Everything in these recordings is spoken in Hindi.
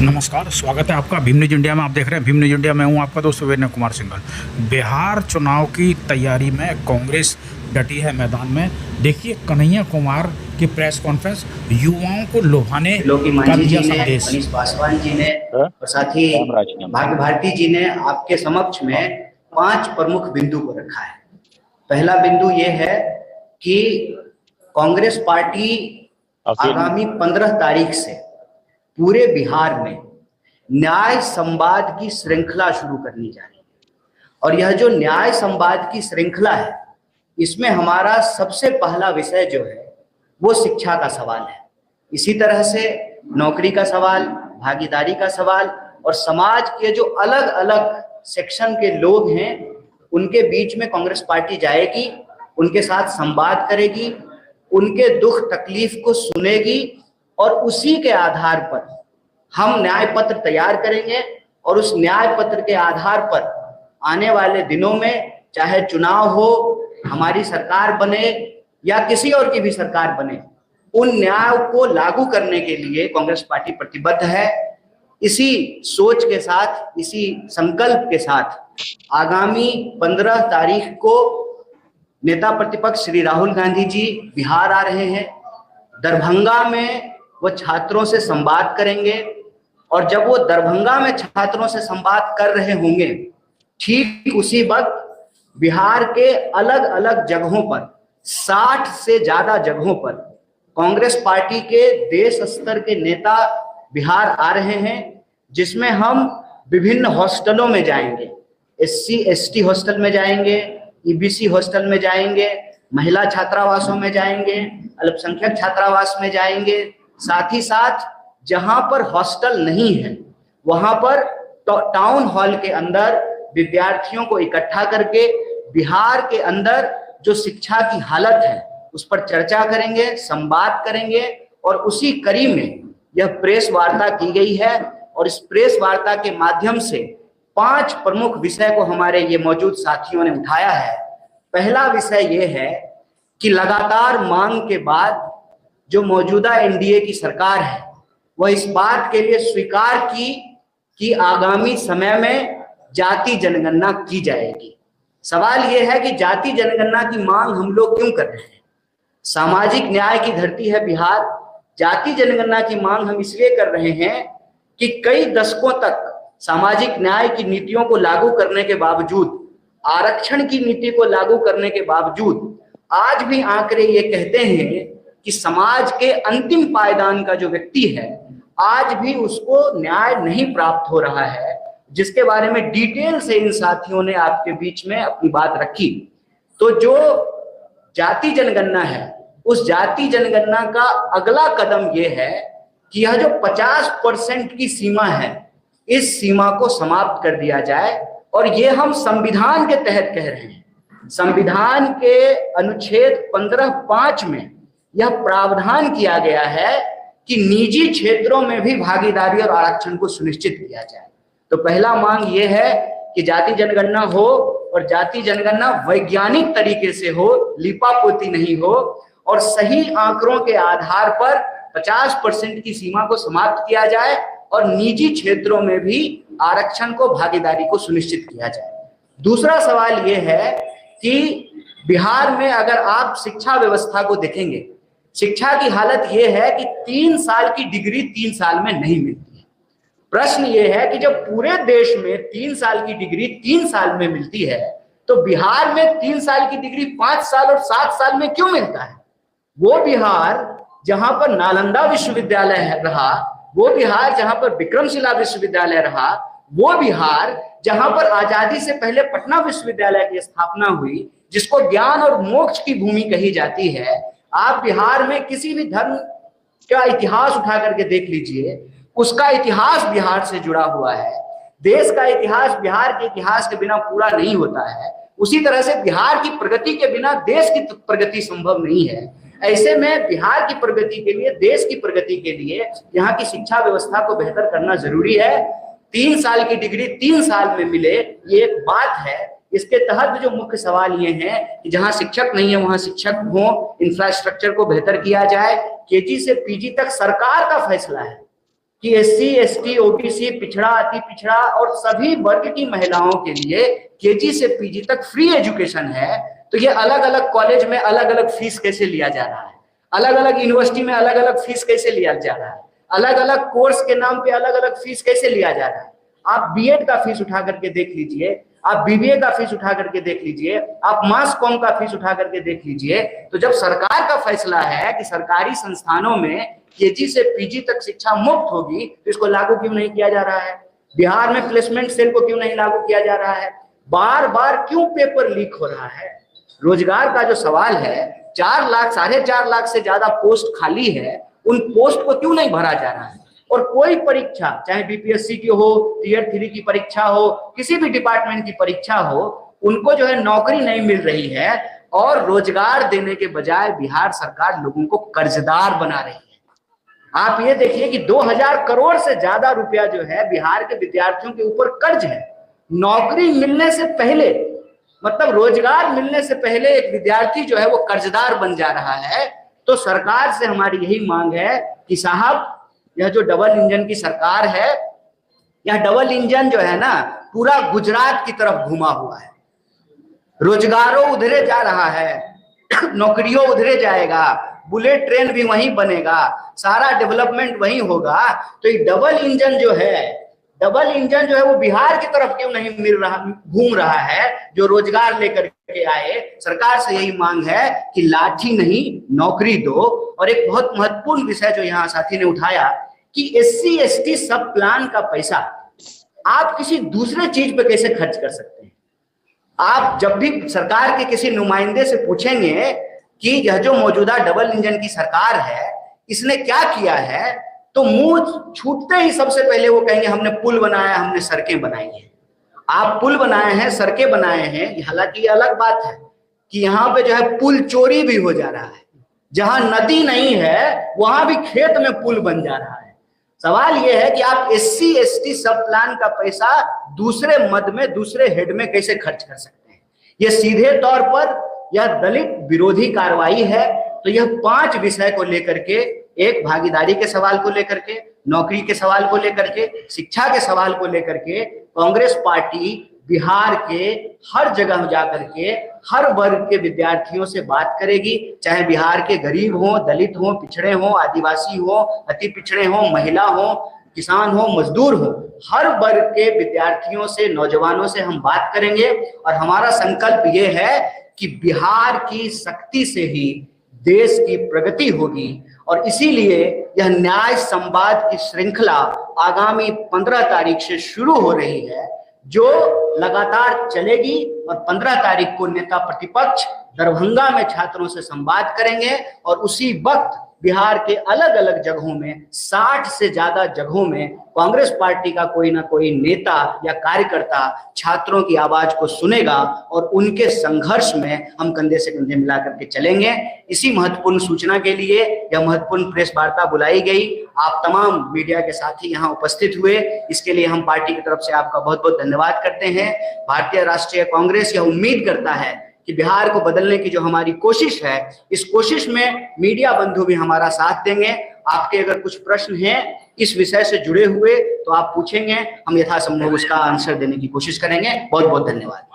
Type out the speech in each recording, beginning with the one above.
नमस्कार, स्वागत है आपका भीम न्यूज इंडिया में। आप देख रहे हैं भीम न्यूज इंडिया। मैं हूं आपका दोस्त वीरेंद्र कुमार सिंघल। बिहार चुनाव की तैयारी में कांग्रेस डटी है मैदान में। देखिए कन्हैया कुमार की प्रेस कॉन्फ्रेंस, युवाओं को लुभाने का दिया संदेश। मनीष पासवान जी ने और साथ ही भाग्य भारती जी ने आपके समक्ष में 5 प्रमुख बिंदु को रखा है। पहला बिंदु ये है कि कांग्रेस पार्टी आगामी 15 तारीख से पूरे बिहार में न्याय संवाद की श्रृंखला शुरू करनी जा रही है। और यह जो न्याय संवाद की श्रृंखला है, इसमें हमारा सबसे पहला विषय जो है वो शिक्षा का सवाल है। इसी तरह से नौकरी का सवाल, भागीदारी का सवाल और समाज के जो अलग अलग सेक्शन के लोग हैं उनके बीच में कांग्रेस पार्टी जाएगी, उनके साथ संवाद करेगी, उनके दुख तकलीफ को सुनेगी और उसी के आधार पर हम न्याय पत्र तैयार करेंगे। और उस न्याय पत्र के आधार पर आने वाले दिनों में चाहे चुनाव हो, हमारी सरकार बने या किसी और की भी सरकार बने, उन न्याय को लागू करने के लिए कांग्रेस पार्टी प्रतिबद्ध है। इसी सोच के साथ, इसी संकल्प के साथ आगामी 15 तारीख को नेता प्रतिपक्ष श्री राहुल गांधी जी बिहार आ रहे हैं। दरभंगा में वो छात्रों से संवाद करेंगे और जब वो दरभंगा में छात्रों से संवाद कर रहे होंगे, ठीक उसी वक्त बिहार के अलग अलग जगहों पर 60 से ज्यादा जगहों पर कांग्रेस पार्टी के देश स्तर के नेता बिहार आ रहे हैं, जिसमें हम विभिन्न हॉस्टलों में जाएंगे। SC ST हॉस्टल में जाएंगे, EBC हॉस्टल में जाएंगे, महिला छात्रावासों में जाएंगे, अल्पसंख्यक छात्रावास में जाएंगे। साथ ही साथ जहां पर हॉस्टल नहीं है वहां पर टाउन हॉल के अंदर विद्यार्थियों को इकट्ठा करके बिहार के अंदर जो शिक्षा की हालत है उस पर चर्चा करेंगे, संवाद करेंगे। और उसी कड़ी में यह प्रेस वार्ता की गई है और इस प्रेस वार्ता के माध्यम से 5 प्रमुख विषय को हमारे ये मौजूद साथियों ने उठाया है। पहला विषय ये है कि लगातार मांग के बाद जो मौजूदा NDA की सरकार है वह इस बात के लिए स्वीकार की कि आगामी समय में जाति जनगणना की जाएगी। सवाल यह है कि जाति जनगणना की मांग हम लोग क्यों कर रहे हैं? सामाजिक न्याय की धरती है बिहार। जाति जनगणना की मांग हम इसलिए कर रहे हैं कि कई दशकों तक सामाजिक न्याय की नीतियों को लागू करने के बावजूद, आरक्षण की नीति को लागू करने के बावजूद आज भी आंकड़े ये कहते हैं कि समाज के अंतिम पायदान का जो व्यक्ति है आज भी उसको न्याय नहीं प्राप्त हो रहा है, जिसके बारे में डिटेल से इन साथियों ने आपके बीच में अपनी बात रखी। तो जो जाति जनगणना है, उस जाति जनगणना का अगला कदम यह है कि यह जो 50% की सीमा है, इस सीमा को समाप्त कर दिया जाए। और ये हम संविधान के तहत कह रहे हैं। संविधान के अनुच्छेद 15(5) में यह प्रावधान किया गया है कि निजी क्षेत्रों में भी भागीदारी और आरक्षण को सुनिश्चित किया जाए। तो पहला मांग यह है कि जाति जनगणना हो और जाति जनगणना वैज्ञानिक तरीके से हो, लिपापोती नहीं हो, और सही आंकड़ों के आधार पर 50% की सीमा को समाप्त किया जाए और निजी क्षेत्रों में भी आरक्षण को, भागीदारी को सुनिश्चित किया जाए। दूसरा सवाल यह है कि बिहार में अगर आप शिक्षा व्यवस्था को देखेंगे, शिक्षा की हालत यह है कि 3 साल की डिग्री 3 साल में नहीं मिलती है। प्रश्न यह है कि जब पूरे देश में 3 साल की डिग्री 3 साल में मिलती है, तो बिहार में 3 साल की डिग्री 5 साल और 7 साल में क्यों मिलता है? वो बिहार जहां पर नालंदा विश्वविद्यालय रहा, वो बिहार जहां पर विक्रमशिला विश्वविद्यालय रहा, वो बिहार जहां पर आजादी से पहले पटना विश्वविद्यालय की स्थापना हुई, जिसको ज्ञान और मोक्ष की भूमि कही जाती है। आप बिहार में किसी भी धर्म का इतिहास उठा करके देख लीजिए, उसका इतिहास बिहार से जुड़ा हुआ है। देश का इतिहास बिहार के इतिहास के बिना पूरा नहीं होता है। उसी तरह से बिहार की प्रगति के बिना देश की प्रगति संभव नहीं है। ऐसे में बिहार की प्रगति के लिए, देश की प्रगति के लिए यहाँ की शिक्षा व्यवस्था को बेहतर करना जरूरी है। 3 साल की डिग्री 3 साल में मिले, ये एक बात है। इसके तहत जो मुख्य सवाल ये हैं कि जहां शिक्षक नहीं है वहां शिक्षक हो, इंफ्रास्ट्रक्चर को बेहतर किया जाए। केजी से पीजी तक सरकार का फैसला है, कि एससी, एसटी, ओबीसी, पिछड़ा, अति पिछड़ा और सभी वर्ग की महिलाओं के लिए केजी से पीजी तक फ्री एजुकेशन है, तो ये अलग अलग कॉलेज में अलग अलग फीस कैसे लिया जा रहा है, अलग अलग यूनिवर्सिटी में अलग अलग फीस कैसे लिया जा रहा है, अलग अलग कोर्स के नाम पे अलग अलग फीस कैसे लिया जा रहा है। आप बीएड का फीस उठा करके देख लीजिए, आप बीबीए का फीस उठा करके देख लीजिए, आप मास कॉम का फीस उठा करके देख लीजिए। तो जब सरकार का फैसला है कि सरकारी संस्थानों में केजी से पीजी तक शिक्षा मुफ्त होगी, तो इसको लागू क्यों नहीं किया जा रहा है? बिहार में प्लेसमेंट सेल को क्यों नहीं लागू किया जा रहा है? बार बार क्यों पेपर लीक हो रहा है? रोजगार का जो सवाल है, 4 लाख 4.5 लाख से ज्यादा पोस्ट खाली है, उन पोस्ट को क्यों नहीं भरा जा रहा है? और कोई परीक्षा, चाहे बीपीएससी की हो, टियर 3 की परीक्षा हो, किसी भी डिपार्टमेंट की परीक्षा हो, उनको जो है नौकरी नहीं मिल रही है और रोजगार देने के बजाय बिहार सरकार लोगों को कर्जदार बना रही है। आप ये देखिए कि 2000 करोड़ से ज्यादा रुपया जो है बिहार के विद्यार्थियों के ऊपर कर्ज है। नौकरी मिलने से पहले, मतलब रोजगार मिलने से पहले एक विद्यार्थी जो है वो कर्जदार बन जा रहा है। तो सरकार से हमारी यही मांग है कि साहब, यह जो डबल इंजन की सरकार है, यह डबल इंजन जो है ना पूरा गुजरात की तरफ घुमा हुआ है। रोजगारों उधरे जा रहा है, नौकरियों उधरे जाएगा, बुलेट ट्रेन भी वहीं बनेगा, सारा डेवलपमेंट वहीं होगा। तो ये डबल इंजन जो है वो बिहार की तरफ क्यों नहीं घूम रहा है, जो रोजगार लेकर के आए। सरकार से यही मांग है कि लाठी नहीं नौकरी दो। और एक बहुत महत्वपूर्ण विषय जो यहाँ साथी ने उठाया कि एससी एसटी सब प्लान का पैसा आप किसी दूसरे चीज पे कैसे खर्च कर सकते हैं? आप जब भी सरकार के किसी नुमाइंदे से पूछेंगे कि यह जो मौजूदा डबल इंजन की सरकार है इसने क्या किया है, तो मुंह छूटते ही सबसे पहले वो कहेंगे हमने पुल बनाया, हमने सड़कें बनाई है। आप पुल बनाए हैं, सड़कें बनाए हैं, हालांकि ये अलग बात है कि यहाँ पे जो है पुल चोरी भी हो जा रहा है। जहां नदी नहीं है वहां भी खेत में पुल बन जा रहा है। सवाल ये है कि आप एससी एसटी सब प्लान का पैसा दूसरे मद में, दूसरे हेड में कैसे खर्च कर सकते हैं? ये सीधे तौर पर यह दलित विरोधी कार्रवाई है। तो यह 5 विषय को लेकर के, एक भागीदारी के सवाल को लेकर के, नौकरी के सवाल को लेकर के, शिक्षा के सवाल को लेकर के कांग्रेस पार्टी बिहार के हर जगह जाकर के हर वर्ग के विद्यार्थियों से बात करेगी, चाहे बिहार के गरीब हो, दलित हो, पिछड़े हो, आदिवासी हो, अति पिछड़े हो, महिला हो, किसान हो, मजदूर हो, हर वर्ग के विद्यार्थियों से, नौजवानों से हम बात करेंगे। और हमारा संकल्प ये है कि बिहार की शक्ति से ही देश की प्रगति होगी। और इसीलिए यह न्याय संवाद की श्रृंखला आगामी 15 तारीख से शुरू हो रही है, जो लगातार चलेगी। और 15 तारीख को नेता प्रतिपक्ष दरभंगा में छात्रों से संवाद करेंगे और उसी वक्त बिहार के अलग अलग जगहों में, 60 से ज्यादा जगहों में कांग्रेस पार्टी का कोई ना कोई नेता या कार्यकर्ता छात्रों की आवाज को सुनेगा और उनके संघर्ष में हम कंधे से कंधे मिला करके चलेंगे। इसी महत्वपूर्ण सूचना के लिए यह महत्वपूर्ण प्रेस वार्ता बुलाई गई। आप तमाम मीडिया के साथी यहाँ उपस्थित हुए, इसके लिए हम पार्टी की तरफ से आपका बहुत बहुत धन्यवाद करते हैं। भारतीय राष्ट्रीय कांग्रेस यह उम्मीद करता है कि बिहार को बदलने की जो हमारी कोशिश है, इस कोशिश में मीडिया बंधु भी हमारा साथ देंगे। आपके अगर कुछ प्रश्न हैं इस विषय से जुड़े हुए तो आप पूछेंगे, हम यथासंभव उसका आंसर देने की कोशिश करेंगे। बहुत बहुत धन्यवाद।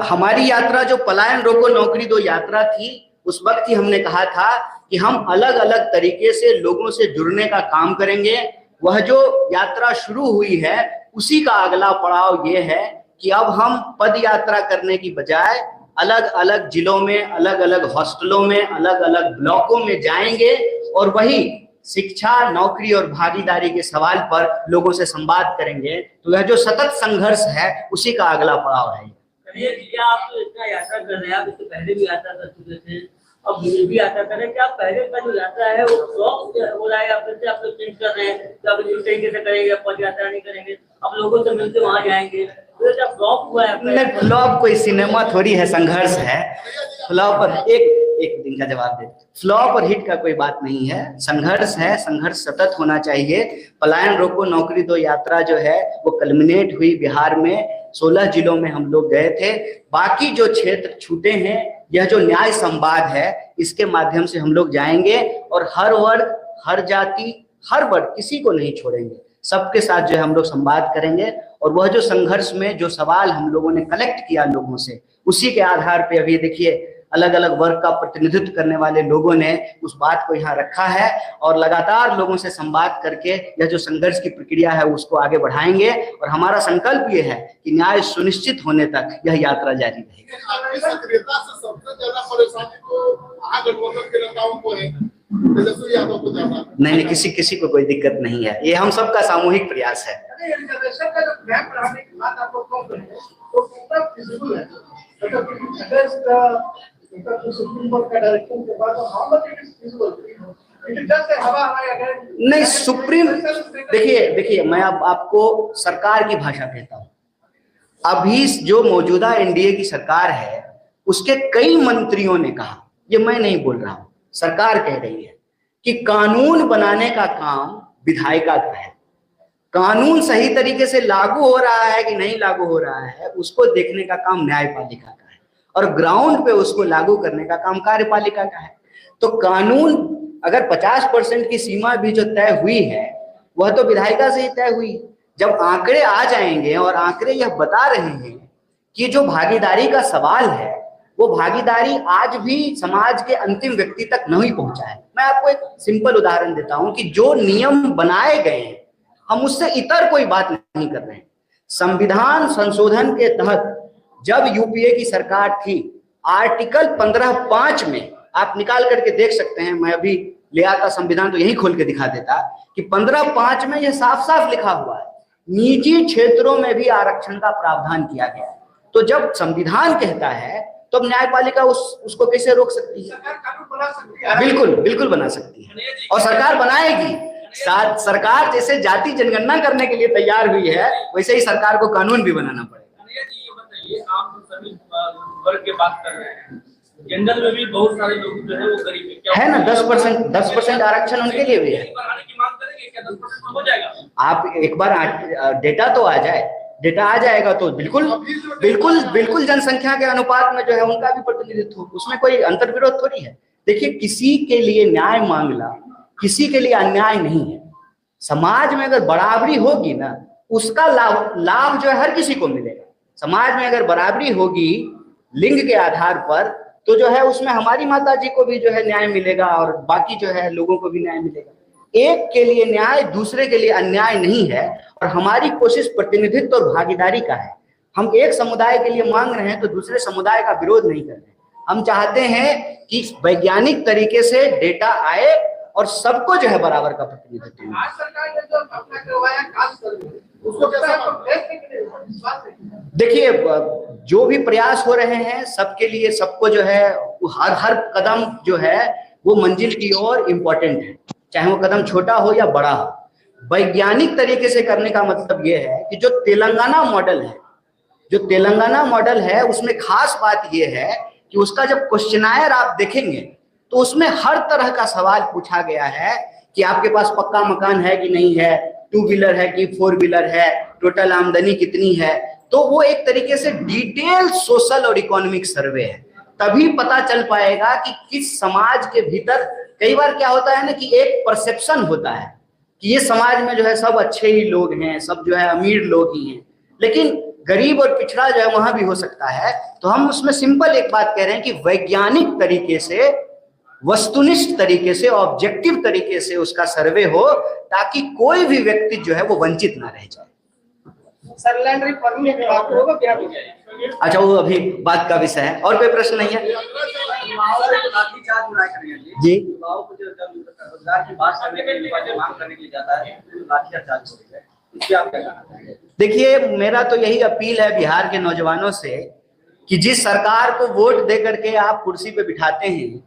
हमारी यात्रा जो पलायन रोको नौकरी दो यात्रा थी, उस वक्त ही हमने कहा था कि हम अलग अलग तरीके से लोगों से जुड़ने का काम करेंगे। वह जो यात्रा शुरू हुई है उसी का अगला पड़ाव ये है कि अब हम पद यात्रा करने की बजाय अलग अलग जिलों में, अलग अलग हॉस्टलों में, अलग अलग ब्लॉकों में जाएंगे और वही शिक्षा, नौकरी और भागीदारी के सवाल पर लोगों से संवाद करेंगे। तो यह जो सतत संघर्ष है उसी का अगला पड़ाव है। आप इतना यात्रा कर रहे हैं, आप इससे पहले भी यात्रा कर चुके थे, अब भी यात्रा करें, क्या पहले का जो यात्रा है वो फ्लॉप हो रहा है या फिर से आप लोग चेंज कर रहे हैं? तो आप इस तरीके से करेंगे, पद यात्रा नहीं करेंगे, अब लोगों से मिलते वहां जाएंगे, तो क्या फ्लॉप हुआ है? नहीं, फ्लॉप कोई सिनेमा थोड़ी है, संघर्ष है। फ्लॉप और एक दिन का जवाब दे, फ्लॉप और हिट का कोई बात नहीं है, संघर्ष है, संघर्ष सतत होना चाहिए। पलायन रोको नौकरी दो यात्रा जो है वो कल्मिनेट हुई बिहार में, 16 जिलों में हम लोग गए थे। बाकी जो क्षेत्र छूटे हैं यह जो न्याय संवाद है इसके माध्यम से हम लोग जाएंगे और हर वर्ग, हर जाति, हर वर्ग, किसी को नहीं छोड़ेंगे, सबके साथ जो है हम लोग संवाद करेंगे। और वह जो संघर्ष में जो सवाल हम लोगों ने कलेक्ट किया लोगों से, उसी के आधार पे अभी देखिए अलग अलग वर्ग का प्रतिनिधित्व करने वाले लोगों ने उस बात को यहाँ रखा है और लगातार लोगों से संवाद करके यह जो संघर्ष की प्रक्रिया है उसको आगे बढ़ाएंगे। और हमारा संकल्प ये है कि न्याय सुनिश्चित होने तक यह यात्रा जारी रहेगी। आपकी सक्रियता से सबसे ज्यादा परेशानी तो महागठबंधन के नेताओं को है, तेजस्वी यादव को ज्यादा। नहीं, किसी को कोई दिक्कत नहीं है, ये हम सबका सामूहिक प्रयास है। नहीं, सुप्रीम, देखिए मैं अब आपको सरकार की भाषा कहता हूँ। अभी जो मौजूदा एनडीए की सरकार है उसके कई मंत्रियों ने कहा, ये मैं नहीं बोल रहा हूं, सरकार कह रही है कि कानून बनाने का काम विधायिका का है। कानून सही तरीके से लागू हो रहा है कि नहीं लागू हो रहा है उसको देखने का काम न्यायपालिका का है और ग्राउंड पे उसको लागू करने का काम कार्यपालिका का है। तो कानून अगर 50% की सीमा भी जो तय हुई है वह तो विधायिका से ही तय हुई। जब आंकड़े आ जाएंगे और आंकड़े यह बता रहे हैं कि जो भागीदारी का सवाल है वो भागीदारी आज भी समाज के अंतिम व्यक्ति तक नहीं पहुंचा है। मैं आपको एक सिंपल उदाहरण देता हूं कि जो नियम बनाए गए हैं हम उससे इतर कोई बात नहीं कर रहे हैं। संविधान संशोधन के तहत जब यूपीए की सरकार थी, आर्टिकल 15(5) में आप निकाल करके देख सकते हैं, मैं अभी ले आता संविधान तो यही खोल के दिखा देता कि 15(5) में यह साफ साफ लिखा हुआ है निजी क्षेत्रों में भी आरक्षण का प्रावधान किया गया है। तो जब संविधान कहता है तो न्यायपालिका उसको कैसे रोक सकती है? बिल्कुल बना सकती है और सरकार बनाएगी। सरकार जैसे जाति जनगणना करने के लिए तैयार हुई है वैसे ही सरकार को कानून भी बनाना पड़ेगा। ये बताइए, आप सभी वर्ग की बात कर रहे हैं, जनरल में भी बहुत सारे लोग जो है वो गरीब है ना, 10% आरक्षण उनके लिए भी है। की मांग करेंगे क्या 10% हो जाएगा? आप एक बार डेटा तो आ जाए, डेटा आ जाएगा तो बिल्कुल जनसंख्या के अनुपात में जो है उनका भी प्रतिनिधित्व हो, उसमें कोई अंतर्विरोध थोड़ी है। देखिए, किसी के लिए न्याय मांगना किसी के लिए अन्याय नहीं है। समाज में अगर बराबरी होगी ना उसका लाभ जो है हर किसी को मिलेगा। समाज में अगर बराबरी होगी लिंग के आधार पर तो जो है उसमें हमारी माता जी को भी जो है न्याय मिलेगा और बाकी जो है लोगों को भी न्याय मिलेगा। एक के लिए न्याय दूसरे के लिए अन्याय नहीं है और हमारी कोशिश प्रतिनिधित्व और भागीदारी का है। हम एक समुदाय के लिए मांग रहे हैं तो दूसरे समुदाय का विरोध नहीं कर रहे। हम चाहते हैं कि वैज्ञानिक तरीके से डेटा आए और सबको जो है बराबर का प्रतिनिधित्व मिले। देखिए, जो भी प्रयास हो रहे हैं सबके लिए, सबको जो है हर कदम जो है वो मंजिल की ओर इम्पोर्टेंट है, चाहे वो कदम छोटा हो या बड़ा हो। वैज्ञानिक तरीके से करने का मतलब ये है कि जो तेलंगाना मॉडल है उसमें खास बात ये है कि उसका जब क्वेश्चनायर आप देखेंगे तो उसमें हर तरह का सवाल पूछा गया है कि आपके पास पक्का मकान है कि नहीं है, 2 व्हीलर है कि 4 व्हीलर है, टोटल आमदनी कितनी है। तो वो एक तरीके से डिटेल सोशल और इकोनॉमिक सर्वे है। तभी पता चल पाएगा कि किस समाज के भीतर, कई बार क्या होता है ना कि एक परसेप्शन होता है कि ये समाज में जो है सब अच्छे ही लोग हैं, सब जो है अमीर लोग ही हैं, लेकिन गरीब और पिछड़ा जो है वहां भी हो सकता है। तो हम उसमें सिंपल एक बात कह रहे हैं कि वैज्ञानिक तरीके से, वस्तुनिष्ठ तरीके से, ऑब्जेक्टिव तरीके से उसका सर्वे हो ताकि कोई भी व्यक्ति जो है वो वंचित ना रह जाए। सर, लैंड रिफॉर्मिंग की बात होगा क्या? अच्छा, वो अभी बात का विषय है। और कोई प्रश्न नहीं है जी? देखिए, मेरा तो यही अपील है बिहार के नौजवानों से कि जिस सरकार को वोट दे करके आप कुर्सी पे बिठाते हैं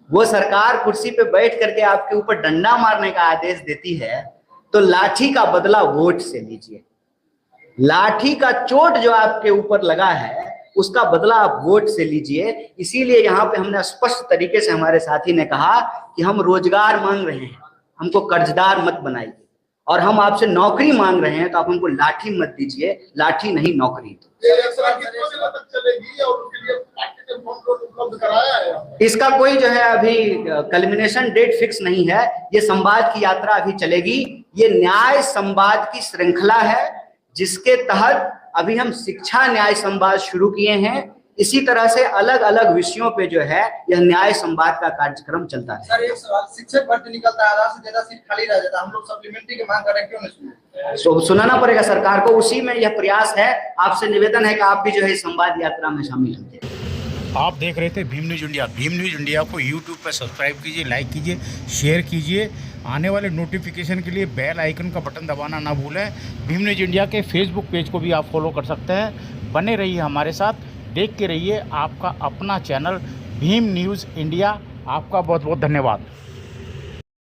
वो सरकार कुर्सी पे बैठ करके आपके ऊपर डंडा मारने का आदेश देती है तो लाठी का बदला वोट से लीजिए। लाठी का चोट जो आपके ऊपर लगा है उसका बदला आप वोट से लीजिए। इसीलिए यहाँ पे हमने स्पष्ट तरीके से, हमारे साथी ने कहा कि हम रोजगार मांग रहे हैं, हमको कर्जदार मत बनाइए। और हम आपसे नौकरी मांग रहे हैं तो आप हमको लाठी मत दीजिए, लाठी नहीं नौकरी। ये यात्रा कितने दिनों तक चलेगी और उसके लिए पार्टी ने फंड उपलब्ध कराया है? इसका कोई जो है अभी कल्मिनेशन डेट फिक्स नहीं है। ये संवाद की यात्रा अभी चलेगी। ये न्याय संवाद की श्रृंखला है जिसके तहत अभी हम शिक्षा न्याय संवाद शुरू किए हैं। इसी तरह से अलग अलग विषयों पे जो है यह न्याय संवाद का कार्यक्रम चलता है। सर एक सवाल, शिक्षक भर्ती निकलता है, आधा से ज्यादा सीट खाली रह जाता है, हम लोग सप्लीमेंट्री की मांग कर रहे हैं, क्यों नहीं सुने? सुनाना पड़ेगा सरकार को, उसी में यह प्रयास है। आपसे निवेदन है कि आप भी जो है इस संवाद यात्रा में शामिल होंगे। आप देख रहे थे Bhim news India. Bhim news India को यूट्यूब पर सब्सक्राइब कीजिए, लाइक कीजिए, शेयर कीजिए। आने वाले नोटिफिकेशन के लिए बेल आइकन का बटन दबाना ना भूलें। भीम न्यूज़ इंडिया के फेसबुक पेज को भी आप फॉलो कर सकते हैं। बने रहिए हमारे साथ, देखते रहिए आपका अपना चैनल भीम न्यूज़ इंडिया। आपका बहुत बहुत धन्यवाद।